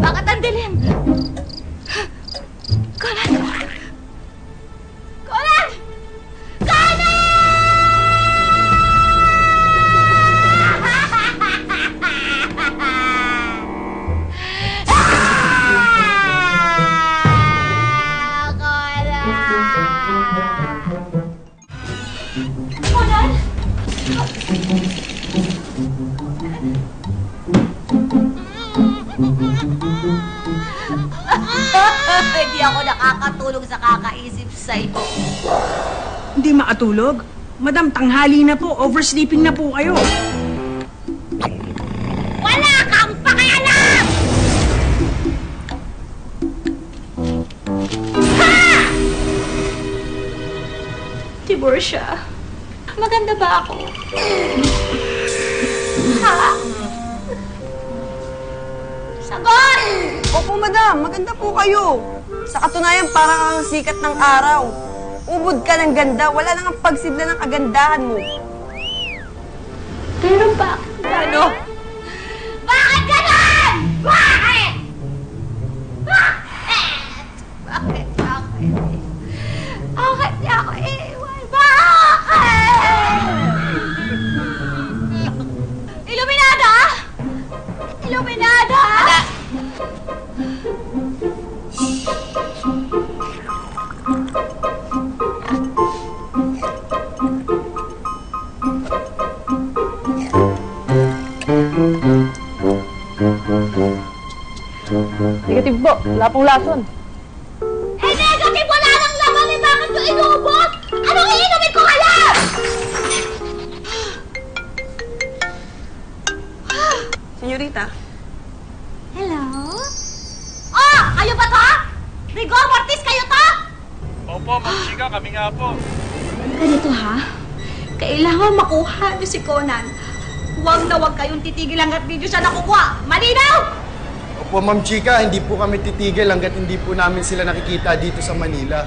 Bakit ang dilim? Conan! Conan! Conan! Conan! Hindi ako nakakatulog sa kakaisip sa'yo. Hindi makatulog? Madam, tanghali na po. Oversleeping na po kayo. Wala kang pakialam! Ha! Tiborcia, maganda ba ako? Ha? Sagot! Opo, madam. Maganda po kayo. Sa katunayan, parang ang sikat ng araw. Ubod ka ng ganda. Wala nang ang pagsidla ng kagandahan mo. Pero bakit gano'n? Bakit gano'n? Bakit? Bakit? Bakit? Bakit niya ako iiwan? Bakit? Iluminada! Iluminada! Negative po. Wala pong lason. Eh, negative! Wala nang laman eh! Bakit nyo inubos? Anong iinumin ko kaya? Senyorita. Hello? Oh! Kayo ba to? Rigor Mortis, kayo to? Opo, Ma'am Chika, kami nga po. Ganito ha? Kailangan makuha niyo si Conan. Huwag na huwag kayong titigil hanggat di niyo siya nakukuha. Malinaw! Opo, Ma'am Chika, hindi po kami titigil hanggat hindi po namin sila nakikita dito sa Manila.